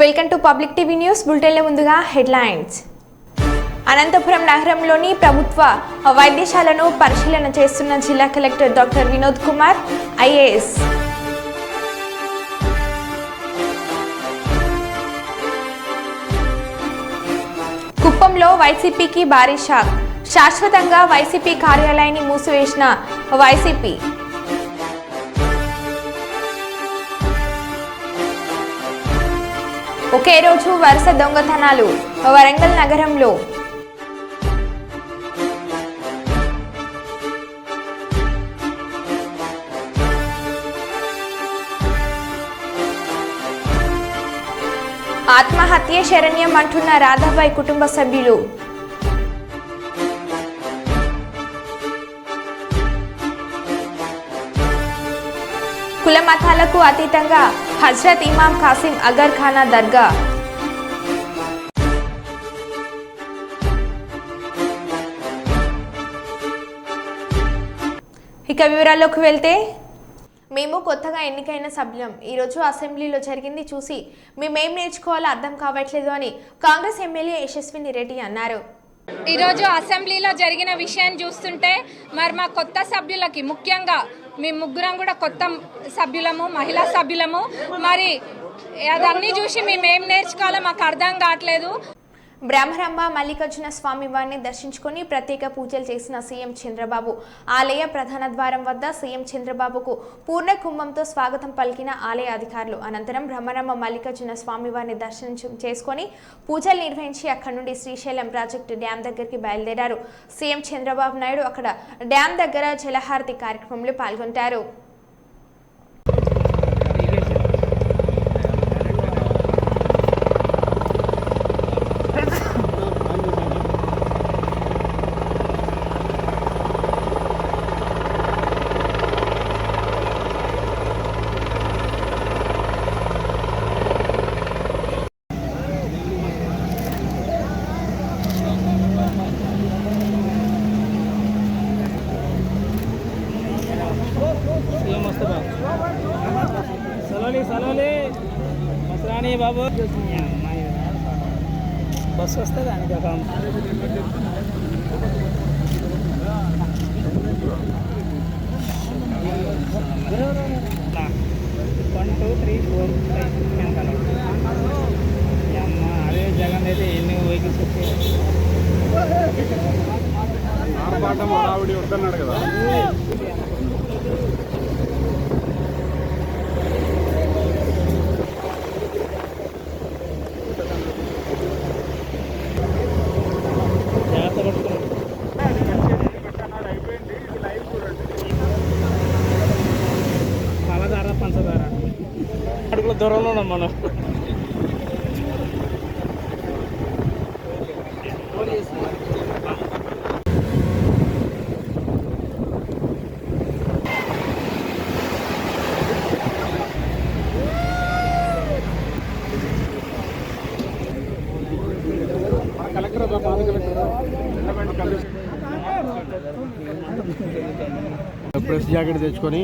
Welcome to public TV news బులెటిన్ల ముందుగా headlines. Anantapur నగరంలోని ప్రభుత్వ వైద్యశాలను పరిశీలన చేస్తున్న జిల్లా collector doctor Vinod Kumar IAS. కుప్పంలో వైసీపీకి భారీ షాక్. శాశ్వతంగా వైసీపీ కార్యాలయాన్ని మూసివేసిన వైసీపీ. ఒకే రోజు వరుస దొంగతనాలు వరంగల్ నగరంలో. ఆత్మహత్య శరణ్యం అంటున్న రాధాబాయి కుటుంబ సభ్యులు. కుల మతాలకు అతీతంగా హజ్రత్ ఇమాం కాసిం అగర్ ఖానా దర్గా. ఇక వివరాల్లోకి వెళ్తే, మేము కొత్తగా ఎన్నికైన సభ్యులం. ఈరోజు అసెంబ్లీలో జరిగింది చూసి మేమేం నేర్చుకోవాలో అర్థం కావట్లేదు అని కాంగ్రెస్ ఎమ్మెల్యే యశస్విని రెడ్డి అన్నారు. ఈరోజు అసెంబ్లీలో జరిగిన విషయం చూస్తుంటే మరి మా కొత్త సభ్యులకి, ముఖ్యంగా మేము ముగ్గురం కూడా కొత్త సభ్యులము, మహిళా సభ్యులము, మరి అదన్నీ చూసి మేమేం నేర్చుకోవాలో మాకు అర్థం కావట్లేదు. బ్రహ్మరంభ మల్లికార్జున స్వామి వారిని దర్శించుకుని ప్రత్యేక పూజలు చేసిన సీఎం చంద్రబాబు. ఆలయ ప్రధాన ద్వారం వద్ద సీఎం చంద్రబాబుకు పూర్ణ కుంభంతో స్వాగతం పలికిన ఆలయ అధికారులు. అనంతరం బ్రహ్మరంభ మల్లికార్జున స్వామి వారిని దర్శనం చేసుకుని పూజలు నిర్వహించి అక్కడి నుండి శ్రీశైలం ప్రాజెక్టు డ్యాం దగ్గరికి బయలుదేరారు. సీఎం చంద్రబాబు నాయుడు అక్కడ డ్యాం దగ్గర జలహారతి కార్యక్రమంలో పాల్గొంటారు. సలోలి బాబు బస్సు వస్తే దానికి ఒక 1 2 3 4 అమ్మ అదే జగన్ అయితే ఎన్ని వెహికల్స్ వచ్చాయి. ఆవిడ వద్దన్నాడు కదా. పంచదార అడుగుల దూరంలో ఉన్నాం మనం. ప్రెస్ జాకెట్ తెచ్చుకొని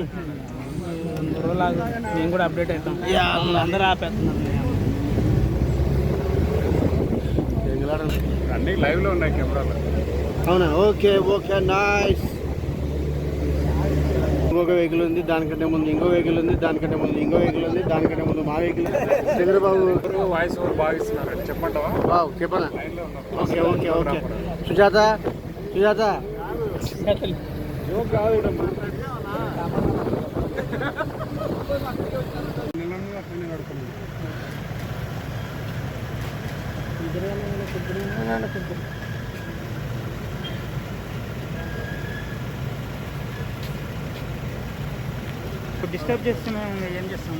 మేము కూడా అప్డేట్ అవుతాం. అందరూ ఆపేస్తున్నారు. అన్ని లైవ్ లో ఉన్నాయి కెమెరాలు. అవునా? Okay okay nice. ఇంకొక వెహికల్ ఉంది, దానికంటే ముందు ఇంకో వెహికల్ ఉంది, దానికంటే ముందు ఇంకో వెహికల్ ఉంది, దానికంటే ముందు మా వెహికల్. చంద్రబాబు వాయిస్ ఓవర్ బాగా ఇస్తున్నారు. చెప్పంటావా? బాబు చెప్పనా? Okay okay okay. Sujatha Sujatha disturb చేస్తున్నా ఏం చేస్తాం.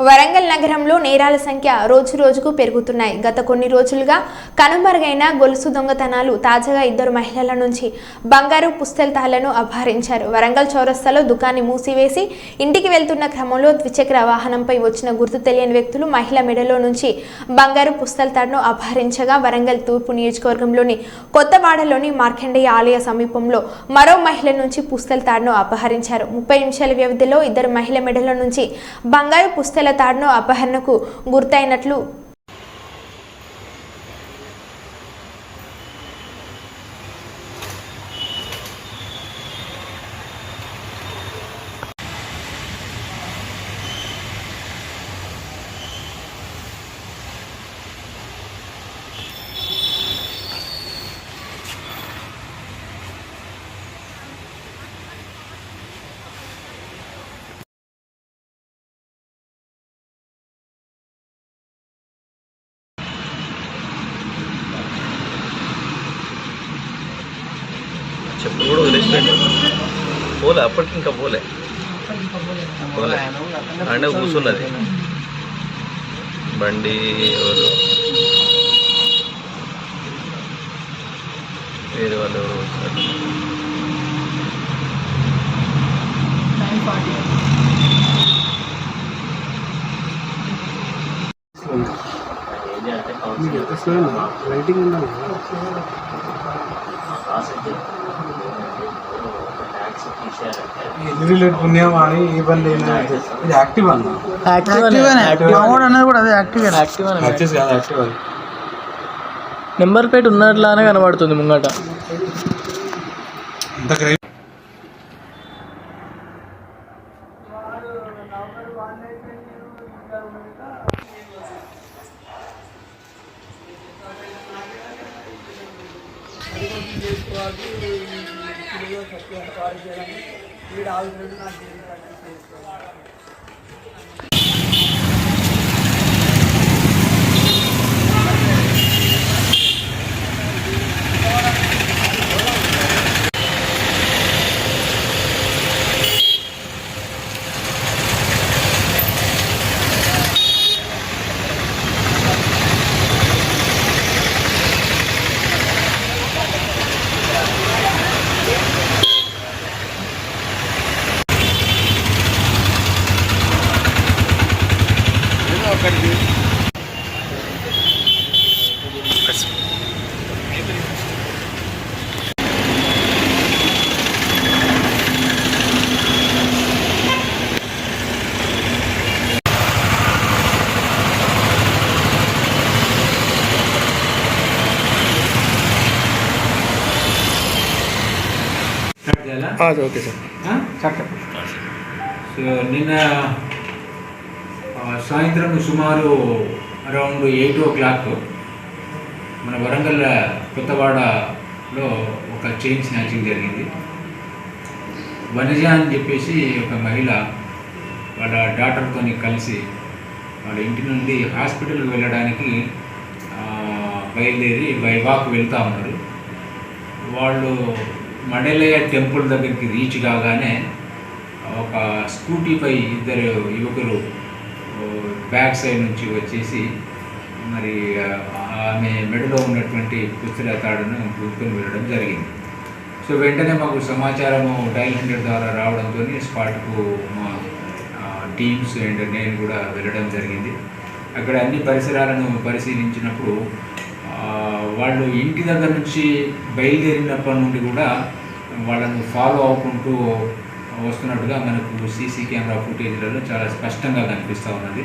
వరంగల్ నగరంలో నేరాల సంఖ్య రోజు రోజుకు పెరుగుతున్నాయి. గత కొన్ని రోజులుగా కనుమరుగైన గొలుసు దొంగతనాలు. తాజాగా 2 మహిళల నుంచి బంగారు పుస్తెలతాళ్లను అపహరించారు. వరంగల్ చౌరస్తాలో దుకాణాన్ని మూసివేసి ఇంటికి వెళ్తున్న క్రమంలో ద్విచక్ర వాహనంపై వచ్చిన గుర్తు తెలియని వ్యక్తులు మహిళ మెడలో నుంచి బంగారు పుస్తెలతాడును అపహరించగా వరంగల్ తూర్పు నియోజకవర్గంలోని కొత్తవాడలోని మార్కండేయ ఆలయ సమీపంలో మరో మహిళ నుంచి పుస్తెలతాడును అపహరించారు. 30 నిమిషాల వ్యవధిలో 2 మహిళ మెడలో నుంచి బంగారు పుస్తెల తాడును అపహరణకు గుర్తైనట్లు చెప్పులు కూడా వదిలేసిపెట్టు పోలే, అప్పటికి ఇంకా పోలే అంటే కూర్చున్నది బండి. ఎవరు వేరే వాళ్ళు ఎవరు వస్తారు. లైటింగ్ ఉండాలి. పుణ్యమాని ఈ బండి ఇది యాక్టివ్ అన్న నెంబర్ ప్లేట్ ఉన్నట్లానే కనబడుతుంది ముంగట. Okay sir. సో నిన్న సాయంత్రం సుమారు అరౌండ్ 8 o'clock మన వరంగల్ కొత్తవాడలో ఒక చైన్ స్నాచింగ్ జరిగింది. వనజ అని చెప్పేసి ఒక మహిళ వాళ్ళ డాక్టర్తో కలిసి వాళ్ళ ఇంటి నుండి హాస్పిటల్కి వెళ్ళడానికి బయలుదేరి బై వాక్ వెళ్తూ ఉన్నారు. వాళ్ళు మండలయ్య టెంపుల్ దగ్గరికి రీచ్ కాగానే ఒక స్కూటీపై 2 యువకులు బ్యాక్ సైడ్ నుంచి వచ్చేసి మరి ఆమె మెడలో ఉన్నటువంటి పుస్తల తాడును గుర్తుకొని వెళ్ళడం జరిగింది. సో వెంటనే మాకు సమాచారము డయల్ 100 ద్వారా రావడంతో స్పాట్కు మా టీమ్స్ అండ్ నేను కూడా వెళ్ళడం జరిగింది. అక్కడ అన్ని పరిసరాలను పరిశీలించినప్పుడు వాళ్ళు ఇంటి దగ్గర నుంచి బయలుదేరినప్పటి నుండి కూడా వాళ్ళను ఫాలో అవ్వుకుంటూ వస్తున్నట్టుగా మనకు సీసీ కెమెరా ఫుటేజ్లలో చాలా స్పష్టంగా కనిపిస్తూ ఉన్నది.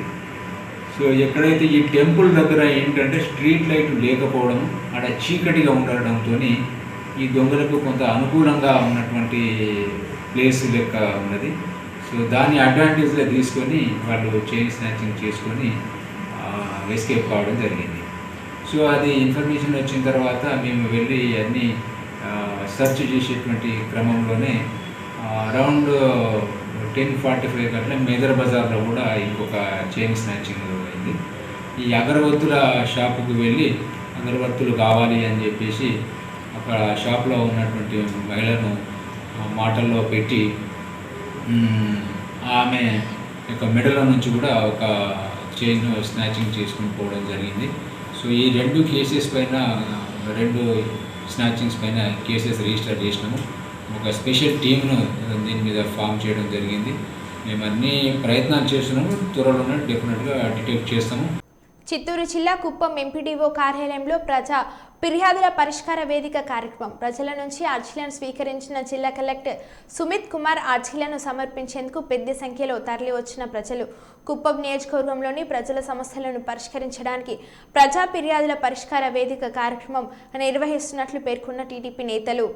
సో ఎక్కడైతే ఈ టెంపుల్ దగ్గర ఏంటంటే స్ట్రీట్ లైట్ లేకపోవడం, అక్కడ చీకటిగా ఉండడంతో ఈ దొంగలకు కొంత అనుకూలంగా ఉన్నటువంటి ప్లేస్ లెక్క ఉన్నది. సో దాన్ని అడ్వాంటేజ్గా తీసుకొని వాళ్ళు చైన్ స్నాచింగ్ చేసుకొని ఎస్కేప్ కావడం జరిగింది. సో అది ఇన్ఫర్మేషన్ వచ్చిన తర్వాత మేము వెళ్ళి అన్నీ సెర్చ్ చేసేటువంటి క్రమంలోనే అరౌండ్ 10:45 గంటల మేదర్ బజార్లో కూడా ఇంకొక చైన్ స్నాచింగ్ అయింది. ఈ అగరబత్తుల షాపుకు వెళ్ళి అగరబత్తులు కావాలి అని చెప్పేసి అక్కడ షాప్లో ఉన్నటువంటి మహిళను మాటల్లో పెట్టి ఆమె యొక్క మెడల నుంచి కూడా ఒక చైన్ స్నాచింగ్ చేసుకుని పోవడం జరిగింది. సో ఈ 2 కేసెస్ పైన 2 స్నాచింగ్స్ పైన కేసెస్ రిజిస్టర్ చేసినాము. ఒక స్పెషల్ టీమ్ను దీని మీద ఫామ్ చేయడం జరిగింది. మేము అన్ని ప్రయత్నాలు చేస్తున్నాము. త్వరలోనే డెఫినెట్గా డిటెక్ట్ చేస్తాము. చిత్తూరు జిల్లా కుప్పం ఎంపీడీఓ కార్యాలయంలో ప్రజా ఫిర్యాదుల పరిష్కార వేదిక కార్యక్రమం. ప్రజల నుంచి అర్జీలను స్వీకరించిన జిల్లా కలెక్టర్ సుమిత్ కుమార్ అర్జీలను సమర్పించేందుకు పెద్ద సంఖ్యలో తరలి వచ్చిన ప్రజలు కుప్పం నియోజకవర్గంలోని ప్రజల సమస్యలను పరిష్కరించడానికి ప్రజా ఫిర్యాదుల పరిష్కార వేదిక కార్యక్రమం నిర్వహిస్తున్నట్లు పేర్కొన్న టీడీపీ నేతలు.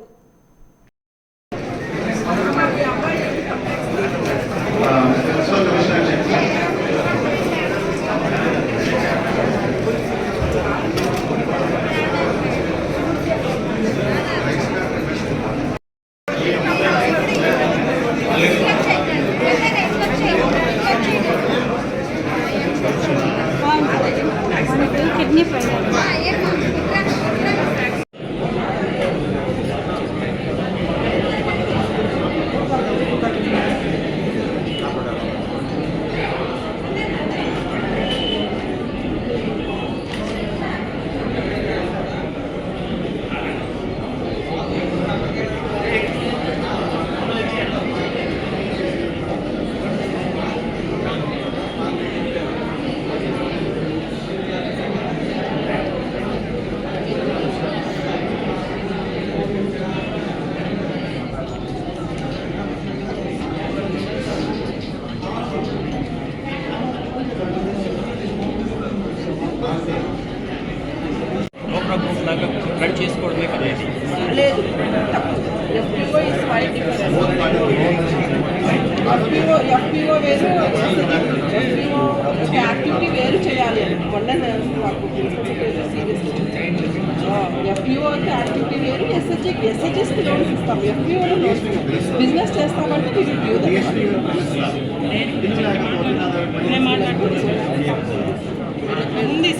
కట్ చేసుకోవడమే కదా లేదు. FPO is quite different. FPO వేరు, FPO యాక్టివిటీ వేరు చేయాలి. మొన్న మాకు FPO అంటే యాక్టివిటీ వేరు, SHGకి లోన్స్ ఇస్తాం, FPOలో లోన్స్ బిజినెస్ చేస్తామంటే మీరు ఉంది.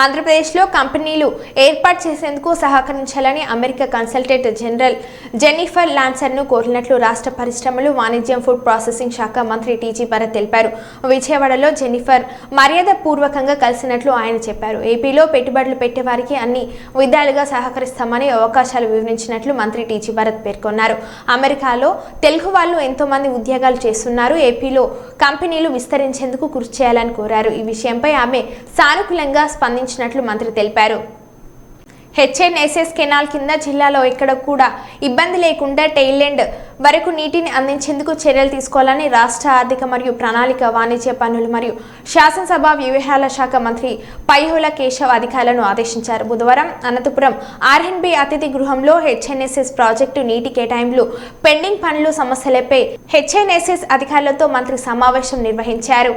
ఆంధ్రప్రదేశ్లో కంపెనీలు ఏర్పాటు చేసేందుకు సహకరించాలని అమెరికా కన్సల్టెంట్ జనరల్ జెన్నిఫర్ లాన్సర్ను కోరినట్లు రాష్ట్ర పరిశ్రమలు, వాణిజ్యం, ఫుడ్ ప్రాసెసింగ్ శాఖ మంత్రి టీజీ భరత్ తెలిపారు. విజయవాడలో జెన్నిఫర్ మర్యాదపూర్వకంగా కలిసినట్లు ఆయన చెప్పారు. ఏపీలో పెట్టుబడులు పెట్టేవారికి అన్ని విధాలుగా సహకరిస్తామని అవకాశాలు వివరించినట్లు మంత్రి టీజీ భరత్ పేర్కొన్నారు. అమెరికాలో తెలుగు వాళ్ళు ఎంతో మంది ఉద్యోగాలు చేస్తున్నారు. ఏపీలో కంపెనీలు విస్తరించేందుకు కృషి చేయాలని కోరారు. ఈ విషయంపై ఆమె సానుకూలంగా స్పందించినట్లు మంత్రి తెలిపారు. HNSS కెనాల్ కింద జిల్లాలో ఎక్కడ కూడా ఇబ్బంది లేకుండా టెయిల్యాండ్ వరకు నీటిని అందించేందుకు చర్యలు తీసుకోవాలని రాష్ట్ర ఆర్థిక మరియు ప్రణాళిక, వాణిజ్య పన్నులు మరియు శాసనసభ వ్యవహారాల శాఖ మంత్రి పయ్యోల కేశవ్ అధికారులను ఆదేశించారు. బుధవారం అనంతపురం RNB అతిథి గృహంలో HNSS ప్రాజెక్టు నీటి కేటాయింపులు, పెండింగ్ పనులు సమస్యలపై HNSS అధికారులతో మంత్రి సమావేశం నిర్వహించారు.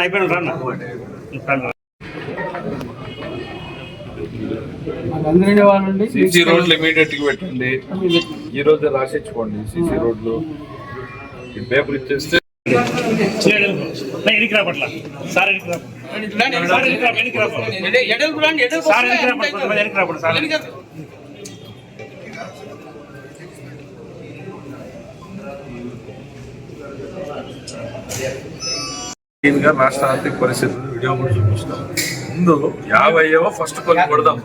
అయిపోయినా సీసీ రోడ్లు ఇమీడియట్ గా పెట్టండి. ఈ రోజు రాసిచ్చుకోండి సీసీ రోడ్లు. ఈ పేపర్ ఇచ్చేస్తే రాష్ట్ర ఆర్థిక పరిస్థితులు వీడియో కూడా చూపిస్తాం. ముందు 50 ఫస్ట్ కొన్ని కొడదాం.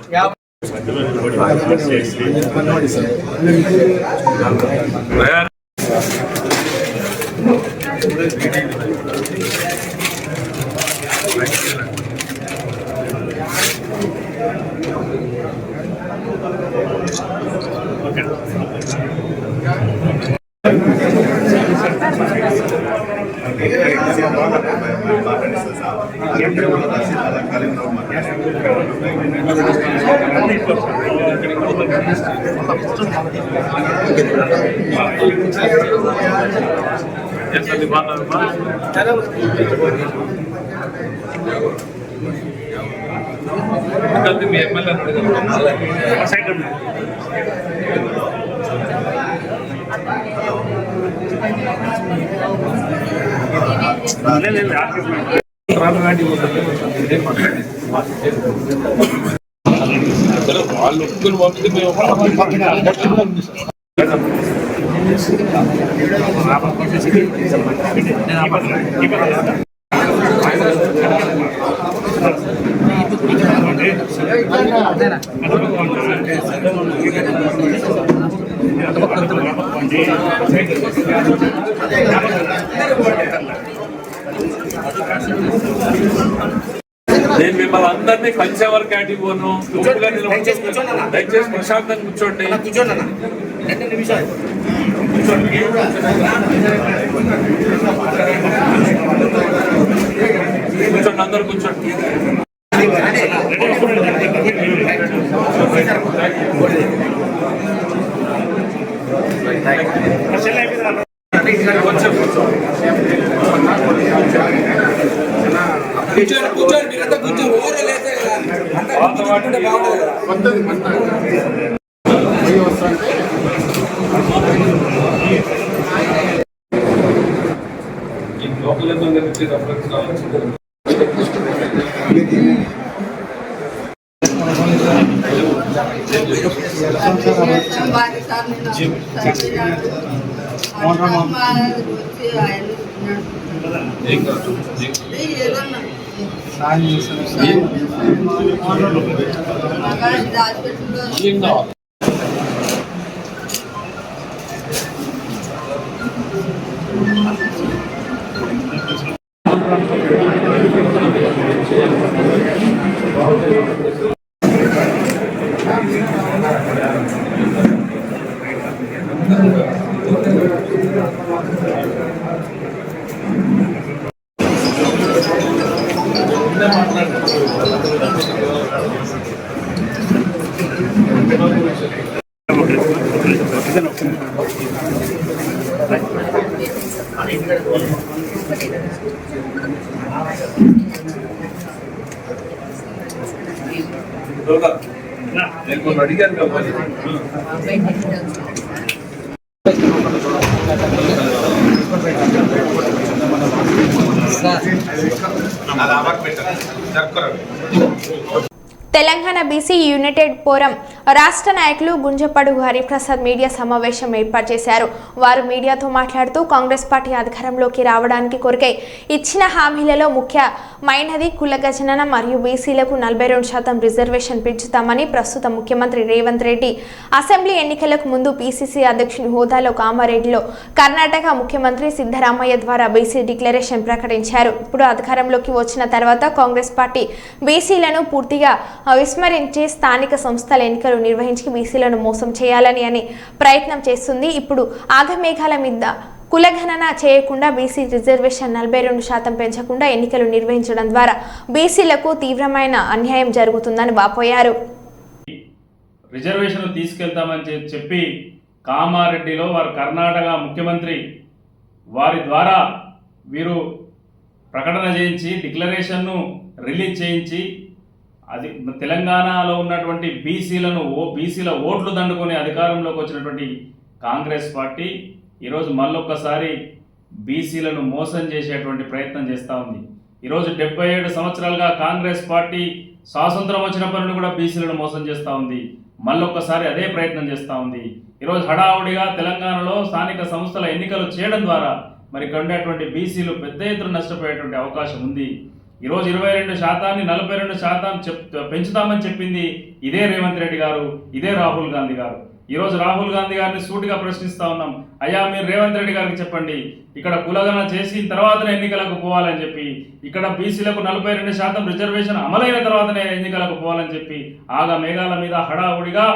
మీ ఎమ్మెల్యే వాళ్ళు ఒప్పుకుని పంపితే మేము నేను మిమ్మల్ని అందరినీ కలిసేవారు క్యాటివ్ పోను. దయచేసి ప్రశాంతంగా కూర్చోండి. కూర్చోండి, అందరు కూర్చోండి. నేను అడిగాను కాబట్టి తెలంగాణ బీసీ యునైటెడ్ ఫోరం రాష్ట్ర నాయకులు గుంజపడుగు హరిప్రసాద్ మీడియా సమావేశం ఏర్పాటు చేశారు. వారు మీడియాతో మాట్లాడుతూ కాంగ్రెస్ పార్టీ అధికారంలోకి రావడానికి కొరకై ఇచ్చిన హామీలలో ముఖ్యమైనది కుల గణన మరియు బీసీలకు 42% రిజర్వేషన్ పెంచుతామని, ప్రస్తుత ముఖ్యమంత్రి రేవంత్ రెడ్డి అసెంబ్లీ ఎన్నికలకు ముందు పీసీసీ అధ్యక్షుని హోదాలో కామారెడ్డిలో కర్ణాటక ముఖ్యమంత్రి సిద్ధరామయ్య ద్వారా బీసీ డిక్లరేషన్ ప్రకటించారు. ఇప్పుడు అధికారంలోకి వచ్చిన తర్వాత కాంగ్రెస్ పార్టీ బీసీలను పూర్తిగా విస్మరించి స్థానిక సంస్థల ఎన్నికలు నిర్వహించి బీసీలను మోసం చేయాలని ప్రయత్నం చేస్తుంది. ఇప్పుడు ఆగమేఘాల మీద కులగణన చేయకుండా బీసీ రిజర్వేషన్ 42% పెంచకుండా ఎన్నికలు నిర్వహించడం ద్వారా బీసీలకు తీవ్రమైన అన్యాయం జరుగుతుందని వాపోయారు. రిజర్వేషన్ తీసుకెళ్తామని చెప్పి కామారెడ్డిలో వారు కర్ణాటక ముఖ్యమంత్రి వారి ద్వారా వీరు ప్రకటన చేయించి డిక్లరేషన్ను రిలీజ్ చేయించి అది తెలంగాణలో ఉన్నటువంటి బీసీల ఓట్లు దండుకొని అధికారంలోకి వచ్చినటువంటి కాంగ్రెస్ పార్టీ ఈరోజు మళ్ళొక్కసారి బీసీలను మోసం చేసేటువంటి ప్రయత్నం చేస్తూ ఉంది. ఈరోజు 77 సంవత్సరాలుగా కాంగ్రెస్ పార్టీ స్వాతంత్రం వచ్చినప్పటి నుండి కూడా బీసీలను మోసం చేస్తూ ఉంది. మళ్ళొక్కసారి అదే ప్రయత్నం చేస్తూ ఉంది. ఈరోజు హడావుడిగా తెలంగాణలో స్థానిక సంస్థల ఎన్నికలు చేయడం ద్వారా మరి ఇక్కడ ఉండేటువంటి బీసీలు పెద్ద ఎత్తున నష్టపోయేటువంటి అవకాశం ఉంది. ఈరోజు 22% 42% పెంచుతామని చెప్పింది ఇదే రేవంత్ రెడ్డి గారు, ఇదే రాహుల్ గాంధీ గారు. ఈరోజు రాహుల్ గాంధీ గారిని సూటిగా ప్రశ్నిస్తా ఉన్నాం, అయ్యా మీరు రేవంత్ రెడ్డి గారికి చెప్పండి, ఇక్కడ కులగణన చేసిన తర్వాతనే ఎన్నికలకు పోవాలని చెప్పి, ఇక్కడ బీసీలకు 42% రిజర్వేషన్ అమలైన తర్వాతనే ఎన్నికలకు పోవాలని చెప్పి ఆగా మేఘాల మీద హడావుడిగా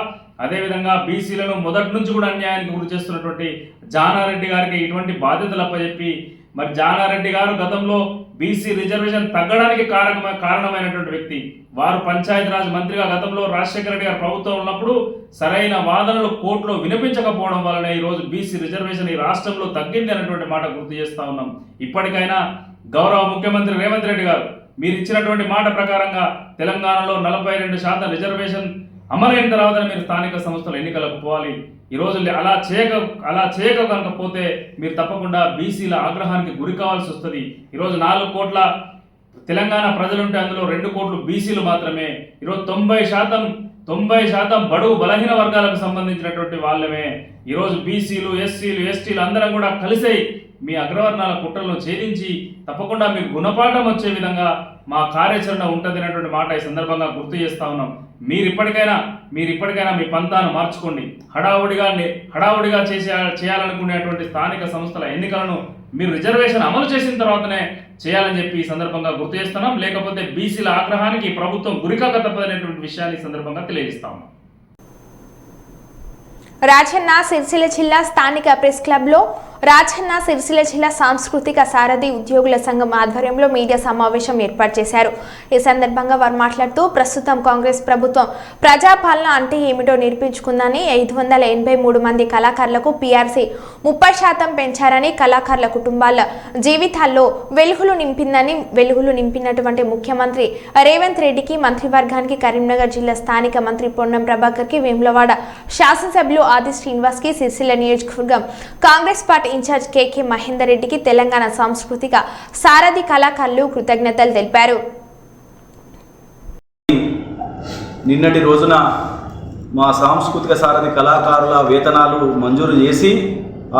అదేవిధంగా బీసీలను మొదటి నుంచి కూడా అన్యాయానికి గురి చేస్తున్నటువంటి జానారెడ్డి గారికి ఇటువంటి బాధ్యతలు అప్పచెప్పి మరి జానారెడ్డి గారు గతంలో బీసీ రిజర్వేషన్ తగ్గడానికి కారణమైనటువంటి వ్యక్తి. వారు పంచాయతీరాజ్ మంత్రిగా గతంలో రాజశేఖర రెడ్డి గారు ప్రభుత్వం ఉన్నప్పుడు సరైన వాదనలు కోర్టులో వినిపించకపోవడం వలన ఈరోజు బీసీ రిజర్వేషన్ ఈ రాష్ట్రంలో తగ్గింది అనేటువంటి మాట గుర్తు చేస్తా ఉన్నాం. ఇప్పటికైనా గౌరవ ముఖ్యమంత్రి రేవంత్ రెడ్డి గారు మీరు ఇచ్చినటువంటి మాట ప్రకారంగా తెలంగాణలో 42% రిజర్వేషన్ అమలైన తర్వాత మీరు స్థానిక సంస్థల ఎన్నికలకు పోవాలి. ఈరోజు అలా చేయక కనుక పోతే మీరు తప్పకుండా బీసీల ఆగ్రహానికి గురి కావాల్సి వస్తుంది. ఈరోజు 4 కోట్ల తెలంగాణ ప్రజలుంటే అందులో 2 కోట్లు బీసీలు మాత్రమే. ఈరోజు 90% బడుగు బలహీన వర్గాలకు సంబంధించినటువంటి వాళ్ళమే. ఈరోజు బీసీలు, ఎస్సీలు, ఎస్టీలు అందరం కూడా కలిసి మీ అగ్రవర్ణాల కుట్రలను ఛేదించి తప్పకుండా మీకు గుణపాఠం వచ్చే విధంగా మా కార్యాచరణ ఉంటుంది అనేటువంటి మాట ఈ సందర్భంగా గుర్తు చేస్తా ఉన్నాం. మీరు ఇప్పటికైనా మీ పంతాను మార్చుకోండి. హడావుడిగా చేయాలనుకునేటువంటి స్థానిక సంస్థల ఎన్నికలను మీరు రిజర్వేషన్ అమలు చేసిన తర్వాతనే చేయాలని చెప్పి ఈ సందర్భంగా గుర్తు చేస్తున్నాం. లేకపోతే బీసీల ఆగ్రహానికి ప్రభుత్వం గురికాక తప్పదనేటువంటి విషయాన్ని ఈ సందర్భంగా తెలియజేస్తాం. రాజన్న సిరిసిల్ల జిల్లా స్థానిక ప్రెస్ క్లబ్లో రాజన్న సిరిసిల్ల జిల్లా సాంస్కృతిక సారథి ఉద్యోగుల సంఘం ఆధ్వర్యంలో మీడియా సమావేశం ఏర్పాటు చేశారు. ఈ సందర్భంగా వారు మాట్లాడుతూ ప్రస్తుతం కాంగ్రెస్ ప్రభుత్వం ప్రజాపాలన అంటే ఏమిటో నిరూపించుకుందని 583 మంది కళాకారులకు పీఆర్సీ 30% పెంచారని, కళాకారుల కుటుంబాల జీవితాల్లో వెలుగులు నింపినటువంటి ముఖ్యమంత్రి రేవంత్ రెడ్డికి, మంత్రివర్గానికి, కరీంనగర్ జిల్లా స్థానిక మంత్రి పొన్నం ప్రభాకర్కి, వేములవాడ శాసనసభ్యులు ఆది శ్రీనివాస్కి, సిరిసిల్ల నియోజకవర్గం కాంగ్రెస్ పార్టీ ఇన్ఛార్జ్ కేకే మహేందర్ రెడ్డికి తెలంగాణ సాంస్కృతిక సారథి కళాకారులు కృతజ్ఞతలు తెలిపారు. నిన్నటి రోజున మా సాంస్కృతిక సారథి కళాకారుల వేతనాలు మంజూరు చేసి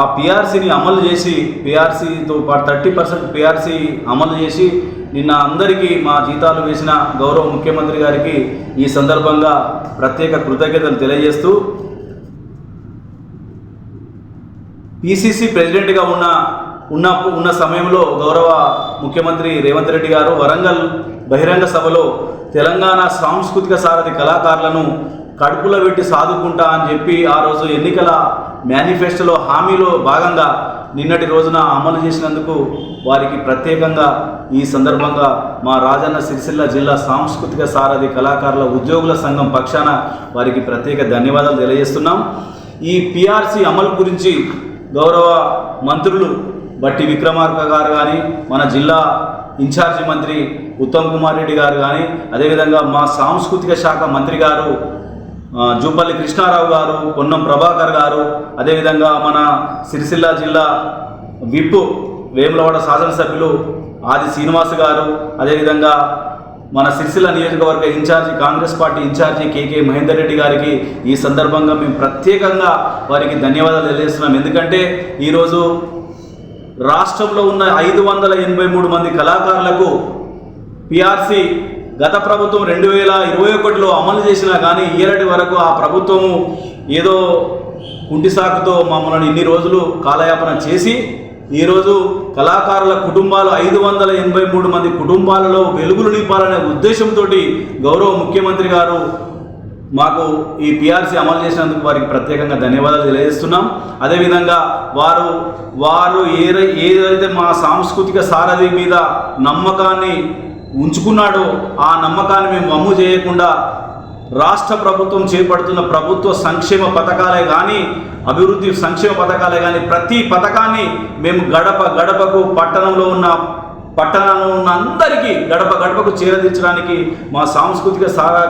ఆ పీఆర్సీని అమలు చేసి పీఆర్సీతో పాటు 30% పీఆర్సీ అమలు చేసి నిన్న అందరికీ మా జీతాలు వేసిన గౌరవ ముఖ్యమంత్రి గారికి ఈ సందర్భంగా ప్రత్యేక కృతజ్ఞతలు తెలియజేస్తూ పీసీసీ ప్రెసిడెంట్గా ఉన్న సమయంలో గౌరవ ముఖ్యమంత్రి రేవంత్ రెడ్డి గారు వరంగల్ బహిరంగ సభలో తెలంగాణ సాంస్కృతిక సారథి కళాకారులను కడుపులో పెట్టి సాదుకుంటా అని చెప్పి ఆ రోజు ఎన్నికల మేనిఫెస్టోలో హామీలో భాగంగా నిన్నటి రోజున అమలు చేసినందుకు వారికి ప్రత్యేకంగా ఈ సందర్భంగా మా రాజన్న సిరిసిల్ల జిల్లా సాంస్కృతిక సారథి కళాకారుల ఉద్యోగుల సంఘం పక్షాన వారికి ప్రత్యేక ధన్యవాదాలు తెలియజేస్తున్నాం. ఈ పీఆర్సీ అమలు గురించి గౌరవ మంత్రులు బట్టి విక్రమార్క గారు కానీ, మన జిల్లా ఇన్ఛార్జి మంత్రి ఉత్తమ్ కుమార్ రెడ్డి గారు కానీ, అదేవిధంగా మా సాంస్కృతిక శాఖ మంత్రి గారు జూపల్లి కృష్ణారావు గారు, పొన్నం ప్రభాకర్ గారు, అదేవిధంగా మన సిరిసిల్ల జిల్లా విప్ వేములవాడ శాసనసభ్యులు ఆది శ్రీనివాస్ గారు, అదేవిధంగా మన సిరిసిల్ల నియోజకవర్గ ఇన్ఛార్జి కాంగ్రెస్ పార్టీ ఇన్ఛార్జి కేకే మహేందర్ రెడ్డి గారికి ఈ సందర్భంగా మేము ప్రత్యేకంగా వారికి ధన్యవాదాలు తెలియజేస్తున్నాం. ఎందుకంటే ఈరోజు రాష్ట్రంలో ఉన్న 583 మంది కళాకారులకు పీఆర్సీ గత ప్రభుత్వం 2021లో అమలు చేసినా కానీ ఇయ్యటి వరకు ఆ ప్రభుత్వము ఏదో కుంటిసాకుతో మమ్మల్ని ఇన్ని రోజులు కాలయాపన చేసి ఈరోజు కళాకారుల కుటుంబాలు 583 మంది కుటుంబాలలో వెలుగులు నింపాలనే ఉద్దేశంతో గౌరవ ముఖ్యమంత్రి గారు మాకు ఈ పీఆర్సీ అమలు చేసినందుకు వారికి ప్రత్యేకంగా ధన్యవాదాలు తెలియజేస్తున్నాం. అదేవిధంగా వారు ఏదైతే మా సాంస్కృతిక సారథి మీద నమ్మకాన్ని ఉంచుకున్నాడో ఆ నమ్మకాన్ని మేము వమ్ము చేయకుండా రాష్ట్ర ప్రభుత్వం చేపడుతున్న ప్రభుత్వ సంక్షేమ పథకాలే కానీ, అభివృద్ధి సంక్షేమ పథకాలే కానీ ప్రతి పథకాన్ని మేము గడపకు పట్టణంలో ఉన్న పట్టణంలో ఉన్న అందరికీ గడప గడపకు చేరదీర్చడానికి మా సాంస్కృతిక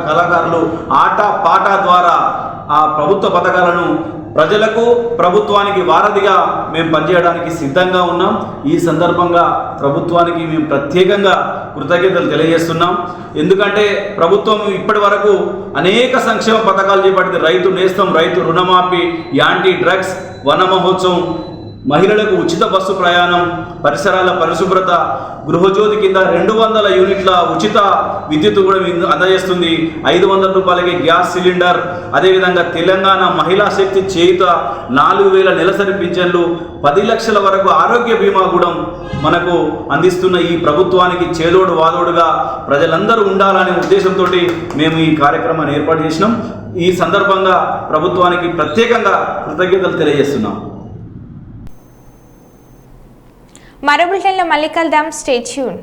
కళాకారులు ఆట పాట ద్వారా ఆ ప్రభుత్వ పథకాలను ప్రజలకు ప్రభుత్వానికి వారధిగా మేము పనిచేయడానికి సిద్ధంగా ఉన్నాం. ఈ సందర్భంగా ప్రభుత్వానికి మేము ప్రత్యేకంగా కృతజ్ఞతలు తెలియజేస్తున్నాం. ఎందుకంటే ప్రభుత్వం ఇప్పటి వరకు అనేక సంక్షేమ పథకాలు చేపట్టింది. రైతు నేస్తం, రైతు రుణమాఫీ, యాంటీ డ్రగ్స్, వన మహోత్సవం, మహిళలకు ఉచిత బస్సు ప్రయాణం, పరిసరాల పరిశుభ్రత, గృహజ్యోతి కింద 200 యూనిట్ల ఉచిత విద్యుత్ కూడా అందజేస్తుంది. 500 రూపాయలకి గ్యాస్ సిలిండర్, అదేవిధంగా తెలంగాణ మహిళా శక్తి చేయుత, 4000 నెలసరి పింఛన్లు, 10 లక్షల వరకు ఆరోగ్య బీమా కూడా మనకు అందిస్తున్న ఈ ప్రభుత్వానికి చేదోడు వాదోడుగా ప్రజలందరూ ఉండాలనే ఉద్దేశంతో మేము ఈ కార్యక్రమాన్ని ఏర్పాటు చేసినాం. ఈ సందర్భంగా ప్రభుత్వానికి ప్రత్యేకంగా కృతజ్ఞతలు తెలియజేస్తున్నాం. మరో బులెటిన్లో మళ్ళీ కలుద్దాం. Stay tune.